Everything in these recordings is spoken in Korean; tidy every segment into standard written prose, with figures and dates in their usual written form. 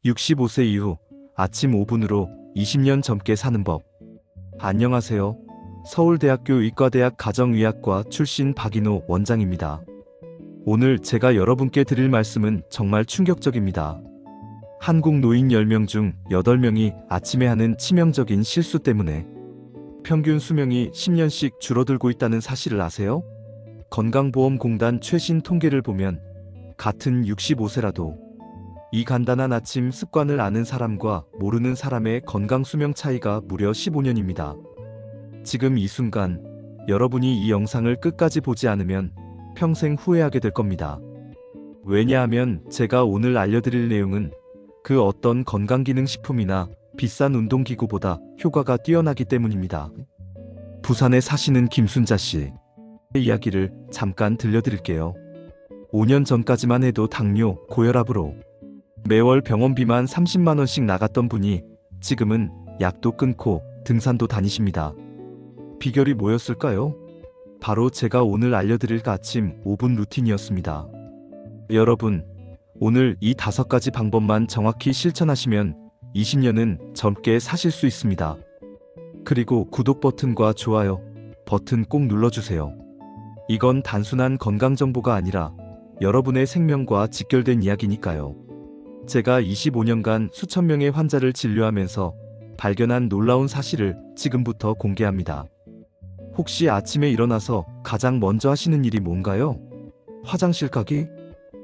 65세 이후 아침 5분으로 20년 젊게 사는 법. 안녕하세요. 서울대학교 의과대학 가정의학과 출신 박인호 원장입니다. 오늘 제가 여러분께 드릴 말씀은 정말 충격적입니다. 한국 노인 10명 중 8명이 아침에 하는 치명적인 실수 때문에 평균 수명이 10년씩 줄어들고 있다는 사실을 아세요? 건강보험공단 최신 통계를 보면 같은 65세라도 이 간단한 아침 습관을 아는 사람과 모르는 사람의 건강 수명 차이가 무려 15년입니다. 지금 이 순간 여러분이 이 영상을 끝까지 보지 않으면 평생 후회하게 될 겁니다. 왜냐하면 제가 오늘 알려드릴 내용은 그 어떤 건강기능식품이나 비싼 운동기구보다 효과가 뛰어나기 때문입니다. 부산에 사시는 김순자 씨의 이야기를 잠깐 들려드릴게요. 5년 전까지만 해도 당뇨, 고혈압으로 매월 병원비만 30만 원씩 나갔던 분이 지금은 약도 끊고 등산도 다니십니다. 비결이 뭐였을까요? 바로 제가 오늘 알려드릴 아침 5분 루틴이었습니다. 여러분, 오늘 이 5가지 방법만 정확히 실천하시면 20년은 젊게 사실 수 있습니다. 그리고 구독 버튼과 좋아요 버튼 꼭 눌러주세요. 이건 단순한 건강 정보가 아니라 여러분의 생명과 직결된 이야기니까요. 제가 25년간 수천 명의 환자를 진료하면서 발견한 놀라운 사실을 지금부터 공개합니다. 혹시 아침에 일어나서 가장 먼저 하시는 일이 뭔가요? 화장실 가기?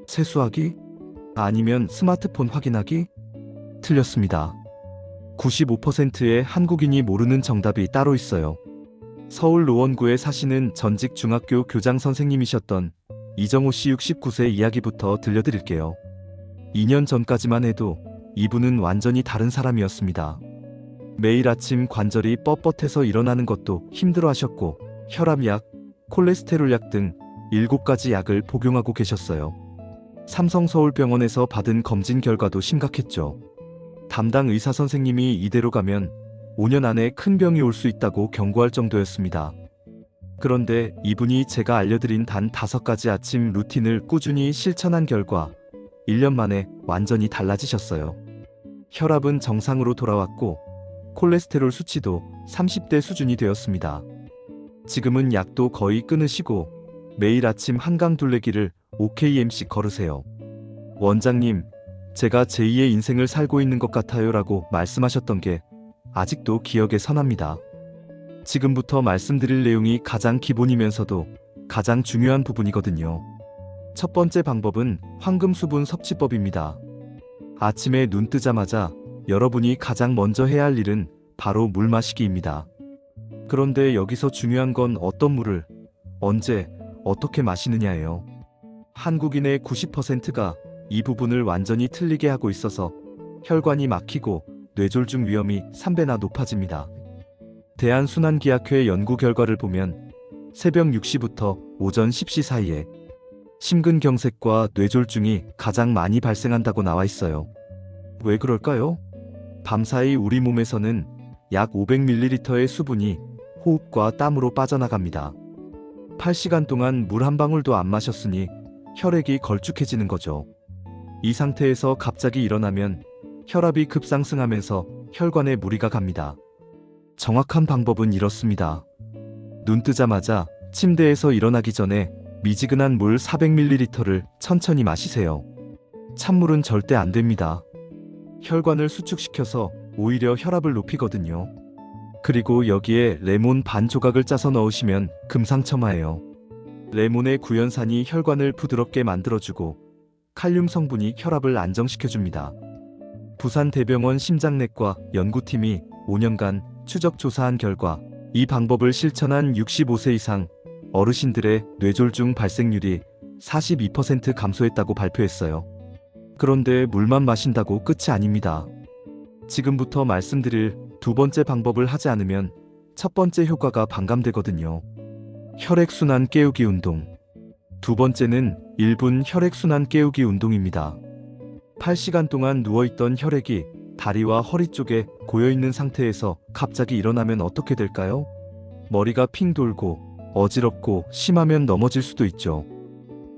세수하기? 아니면 스마트폰 확인하기? 틀렸습니다. 95%의 한국인이 모르는 정답이 따로 있어요. 서울 노원구에 사시는 전직 중학교 교장 선생님이셨던 이정호 씨 69세 이야기부터 들려드릴게요. 2년 전까지만 해도 이분은 완전히 다른 사람이었습니다. 매일 아침 관절이 뻣뻣해서 일어나는 것도 힘들어하셨고 혈압약, 콜레스테롤약 등 7가지 약을 복용하고 계셨어요. 삼성서울병원에서 받은 검진 결과도 심각했죠. 담당 의사 선생님이 이대로 가면 5년 안에 큰 병이 올 수 있다고 경고할 정도였습니다. 그런데 이분이 제가 알려드린 단 5가지 아침 루틴을 꾸준히 실천한 결과 1년 만에 완전히 달라지셨어요. 혈압은 정상으로 돌아왔고 콜레스테롤 수치도 30대 수준이 되었습니다. 지금은 약도 거의 끊으시고 매일 아침 한강 둘레길을 5km씩 걸으세요. 원장님, 제가 제2의 인생을 살고 있는 것 같아요 라고 말씀하셨던 게 아직도 기억에 선합니다. 지금부터 말씀드릴 내용이 가장 기본이면서도 가장 중요한 부분이거든요. 첫 번째 방법은 황금수분 섭취법입니다. 아침에 눈 뜨자마자 여러분이 가장 먼저 해야 할 일은 바로 물 마시기입니다. 그런데 여기서 중요한 건 어떤 물을, 언제, 어떻게 마시느냐예요. 한국인의 90%가 이 부분을 완전히 틀리게 하고 있어서 혈관이 막히고 뇌졸중 위험이 3배나 높아집니다. 대한순환기학회 연구 결과를 보면 새벽 6시부터 오전 10시 사이에 심근경색과 뇌졸중이 가장 많이 발생한다고 나와 있어요. 왜 그럴까요? 밤사이 우리 몸에서는 약 500ml의 수분이 호흡과 땀으로 빠져나갑니다. 8시간 동안 물 한 방울도 안 마셨으니 혈액이 걸쭉해지는 거죠. 이 상태에서 갑자기 일어나면 혈압이 급상승하면서 혈관에 무리가 갑니다. 정확한 방법은 이렇습니다. 눈 뜨자마자 침대에서 일어나기 전에 미지근한 물 400ml를 천천히 마시세요. 찬물은 절대 안 됩니다. 혈관을 수축시켜서 오히려 혈압을 높이거든요. 그리고 여기에 레몬 반 조각을 짜서 넣으시면 금상첨화예요. 레몬의 구연산이 혈관을 부드럽게 만들어주고 칼륨 성분이 혈압을 안정시켜줍니다. 부산대병원 심장내과 연구팀이 5년간 추적 조사한 결과 이 방법을 실천한 65세 이상 어르신들의 뇌졸중 발생률이 42% 감소했다고 발표했어요. 그런데 물만 마신다고 끝이 아닙니다. 지금부터 말씀드릴 두 번째 방법을 하지 않으면 첫 번째 효과가 반감되거든요. 혈액순환 깨우기 운동. 두 번째는 1분 혈액순환 깨우기 운동입니다. 8시간 동안 누워있던 혈액이 다리와 허리 쪽에 고여있는 상태에서 갑자기 일어나면 어떻게 될까요? 머리가 핑 돌고 어지럽고 심하면 넘어질 수도 있죠.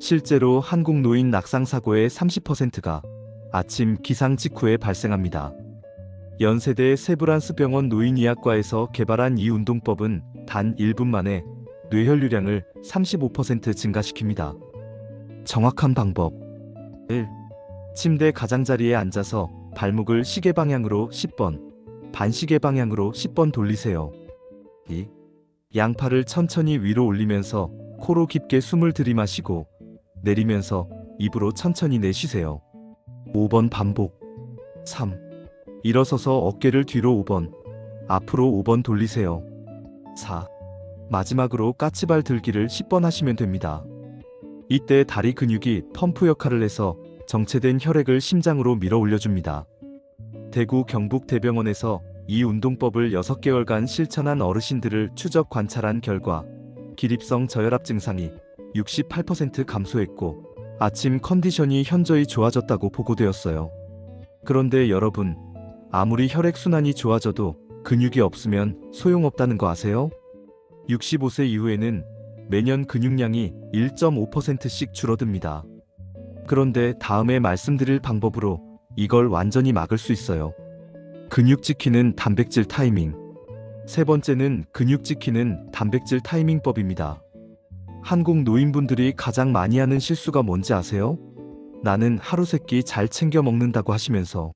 실제로 한국 노인 낙상사고의 30%가 아침 기상 직후에 발생합니다. 연세대 세브란스 병원 노인의학과에서 개발한 이 운동법은 단 1분 만에 뇌혈류량을 35% 증가시킵니다. 정확한 방법 1. 침대 가장자리에 앉아서 발목을 시계 방향으로 10번, 반시계 방향으로 10번 돌리세요. 2. 양팔을 천천히 위로 올리면서 코로 깊게 숨을 들이마시고 내리면서 입으로 천천히 내쉬세요. 5번 반복. 3. 일어서서 어깨를 뒤로 5번, 앞으로 5번 돌리세요. 4. 마지막으로 까치발 들기를 10번 하시면 됩니다. 이때 다리 근육이 펌프 역할을 해서 정체된 혈액을 심장으로 밀어 올려줍니다. 대구 경북대병원에서 이 운동법을 6개월간 실천한 어르신들을 추적 관찰한 결과 기립성 저혈압 증상이 68% 감소했고 아침 컨디션이 현저히 좋아졌다고 보고되었어요. 그런데 여러분, 아무리 혈액순환이 좋아져도 근육이 없으면 소용없다는 거 아세요? 65세 이후에는 매년 근육량이 1.5%씩 줄어듭니다. 그런데 다음에 말씀드릴 방법으로 이걸 완전히 막을 수 있어요. 근육 지키는 단백질 타이밍. 세 번째는 근육 지키는 단백질 타이밍법입니다. 한국 노인분들이 가장 많이 하는 실수가 뭔지 아세요? 나는 하루 세끼 잘 챙겨 먹는다고 하시면서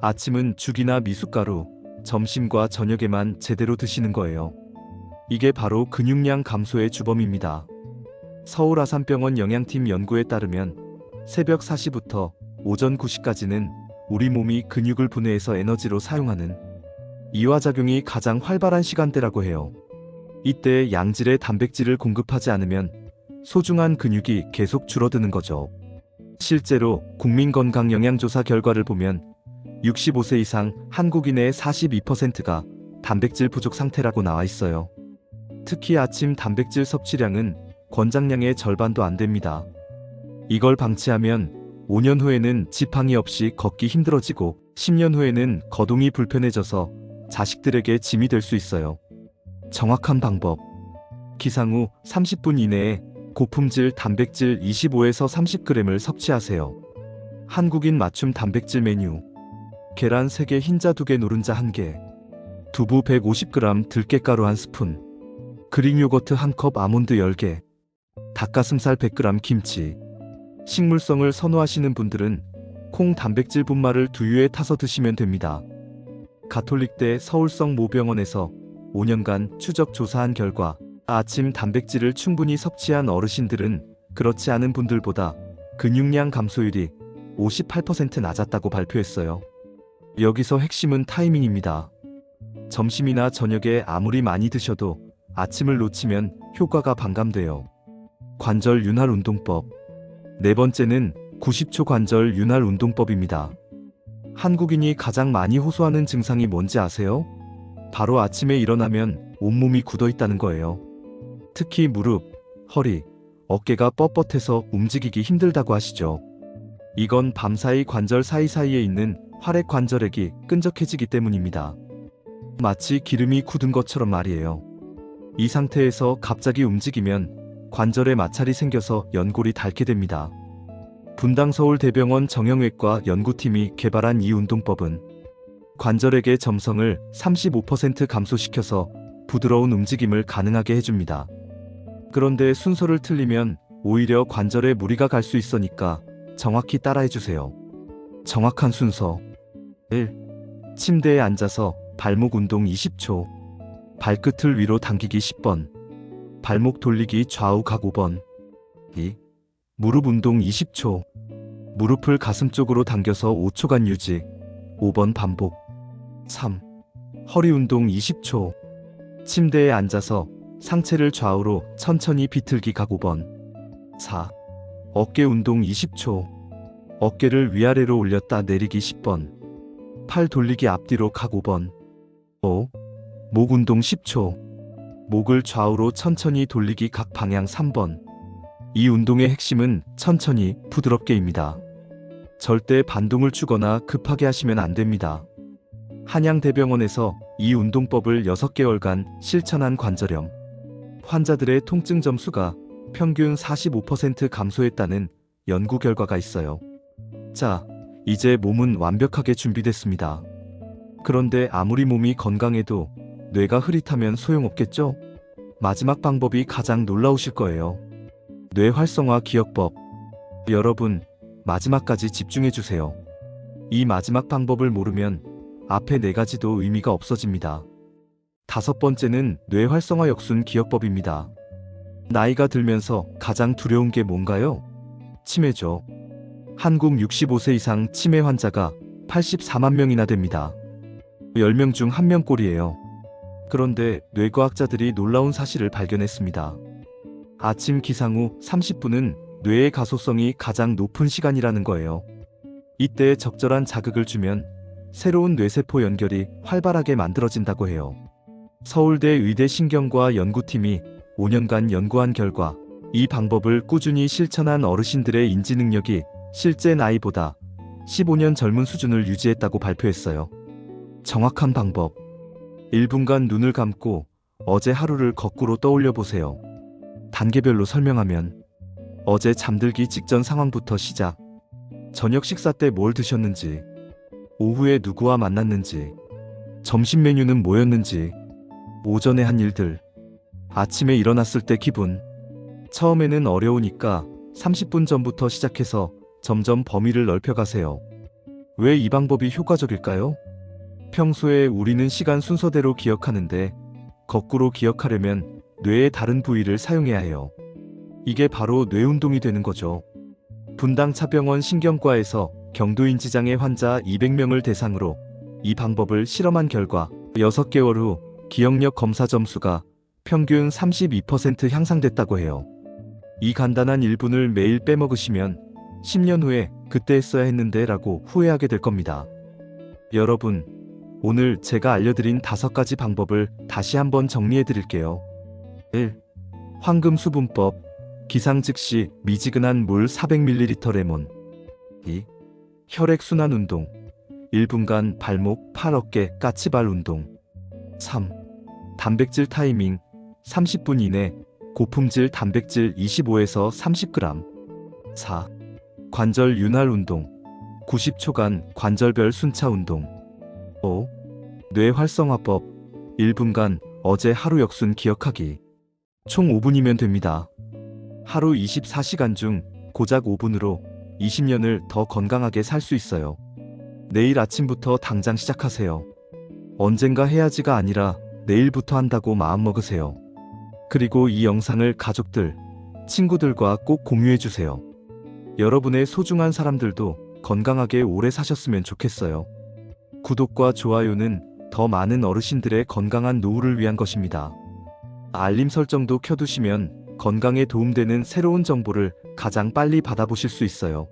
아침은 죽이나 미숫가루, 점심과 저녁에만 제대로 드시는 거예요. 이게 바로 근육량 감소의 주범입니다. 서울 아산병원 영양팀 연구에 따르면 새벽 4시부터 오전 9시까지는 우리 몸이 근육을 분해해서 에너지로 사용하는 이화작용이 가장 활발한 시간대라고 해요. 이때 양질의 단백질을 공급하지 않으면 소중한 근육이 계속 줄어드는 거죠. 실제로 국민건강영양조사 결과를 보면 65세 이상 한국인의 42%가 단백질 부족 상태라고 나와 있어요. 특히 아침 단백질 섭취량은 권장량의 절반도 안 됩니다. 이걸 방치하면 5년 후에는 지팡이 없이 걷기 힘들어지고 10년 후에는 거동이 불편해져서 자식들에게 짐이 될 수 있어요. 정확한 방법. 기상 후 30분 이내에 고품질 단백질 25에서 30g을 섭취하세요. 한국인 맞춤 단백질 메뉴. 계란 3개, 흰자 2개, 노른자 1개, 두부 150g, 들깨가루 1스푼, 그릭 요거트 1컵, 아몬드 10개, 닭가슴살 100g, 김치. 식물성을 선호하시는 분들은 콩 단백질 분말을 두유에 타서 드시면 됩니다. 가톨릭대 서울성 모병원에서 5년간 추적 조사한 결과 아침 단백질을 충분히 섭취한 어르신들은 그렇지 않은 분들보다 근육량 감소율이 58% 낮았다고 발표했어요. 여기서 핵심은 타이밍입니다. 점심이나 저녁에 아무리 많이 드셔도 아침을 놓치면 효과가 반감돼요. 관절 윤활 운동법. 네 번째는 90초 관절 윤활 운동법입니다. 한국인이 가장 많이 호소하는 증상이 뭔지 아세요? 바로 아침에 일어나면 온몸이 굳어 있다는 거예요. 특히 무릎, 허리, 어깨가 뻣뻣해서 움직이기 힘들다고 하시죠. 이건 밤사이 관절 사이사이에 있는 활액 관절액이 끈적해지기 때문입니다. 마치 기름이 굳은 것처럼 말이에요. 이 상태에서 갑자기 움직이면 관절에 마찰이 생겨서 연골이 닳게 됩니다. 분당 서울대병원 정형외과 연구팀이 개발한 이 운동법은 관절액의 점성을 35% 감소시켜서 부드러운 움직임을 가능하게 해줍니다. 그런데 순서를 틀리면 오히려 관절에 무리가 갈 수 있으니까 정확히 따라해주세요. 정확한 순서. 1. 침대에 앉아서 발목 운동 20초. 발끝을 위로 당기기 10번. 발목 돌리기 좌우 각 5번. 2. 무릎 운동 20초. 무릎을 가슴 쪽으로 당겨서 5초간 유지. 5번 반복. 3. 허리 운동 20초. 침대에 앉아서 상체를 좌우로 천천히 비틀기 각 5번. 4. 어깨 운동 20초. 어깨를 위아래로 올렸다 내리기 10번. 팔 돌리기 앞뒤로 각 5번. 5. 목 운동 10초. 목을 좌우로 천천히 돌리기 각 방향 3번. 이 운동의 핵심은 천천히 부드럽게입니다. 절대 반동을 주거나 급하게 하시면 안 됩니다. 한양대병원에서 이 운동법을 6개월간 실천한 관절염 환자들의 통증 점수가 평균 45% 감소했다는 연구 결과가 있어요. 자, 이제 몸은 완벽하게 준비됐습니다. 그런데 아무리 몸이 건강해도 뇌가 흐릿하면 소용없겠죠? 마지막 방법이 가장 놀라우실 거예요. 뇌 활성화 기억법. 여러분, 마지막까지 집중해 주세요. 이 마지막 방법을 모르면 앞에 4가지도 의미가 없어집니다. 5번째는 뇌 활성화 역순 기억법입니다. 나이가 들면서 가장 두려운 게 뭔가요? 치매죠. 한국 65세 이상 치매 환자가 84만 명이나 됩니다. 10명 중 1명꼴이에요. 그런데 뇌과학자들이 놀라운 사실을 발견했습니다. 아침 기상 후 30분은 뇌의 가소성이 가장 높은 시간이라는 거예요. 이때 적절한 자극을 주면 새로운 뇌세포 연결이 활발하게 만들어진다고 해요. 서울대 의대 신경과 연구팀이 5년간 연구한 결과 이 방법을 꾸준히 실천한 어르신들의 인지 능력이 실제 나이보다 15년 젊은 수준을 유지했다고 발표했어요. 정확한 방법. 1분간 눈을 감고 어제 하루를 거꾸로 떠올려 보세요. 단계별로 설명하면 어제 잠들기 직전 상황부터 시작. 저녁 식사 때 뭘 드셨는지, 오후에 누구와 만났는지, 점심 메뉴는 뭐였는지, 오전에 한 일들, 아침에 일어났을 때 기분. 처음에는 어려우니까 30분 전부터 시작해서 점점 범위를 넓혀가세요. 왜 이 방법이 효과적일까요? 평소에 우리는 시간 순서대로 기억하는데 거꾸로 기억하려면 뇌의 다른 부위를 사용해야 해요. 이게 바로 뇌운동이 되는 거죠. 분당차병원 신경과에서 경도인지장애 환자 200명을 대상으로 이 방법을 실험한 결과 6개월 후 기억력 검사 점수가 평균 32% 향상됐다고 해요. 이 간단한 1분을 매일 빼먹으시면 10년 후에 그때 했어야 했는데 라고 후회하게 될 겁니다. 여러분, 오늘 제가 알려드린 5가지 방법을 다시 한번 정리해 드릴게요. 1. 황금수분법. 기상 즉시 미지근한 물 400ml 레몬. 2. 혈액순환 운동. 1분간 발목, 팔, 어깨, 까치발 운동. 3. 단백질 타이밍. 30분 이내 고품질 단백질 25에서 30g. 4. 관절 윤활 운동. 90초간 관절별 순차 운동. 5. 뇌 활성화법. 1분간 어제 하루 역순 기억하기. 총 5분이면 됩니다. 하루 24시간 중 고작 5분으로 20년을 더 건강하게 살 수 있어요. 내일 아침부터 당장 시작하세요. 언젠가 해야지가 아니라 내일부터 한다고 마음먹으세요. 그리고 이 영상을 가족들, 친구들과 꼭 공유해주세요. 여러분의 소중한 사람들도 건강하게 오래 사셨으면 좋겠어요. 구독과 좋아요는 더 많은 어르신들의 건강한 노후를 위한 것입니다. 알림 설정도 켜두시면 건강에 도움되는 새로운 정보를 가장 빨리 받아보실 수 있어요.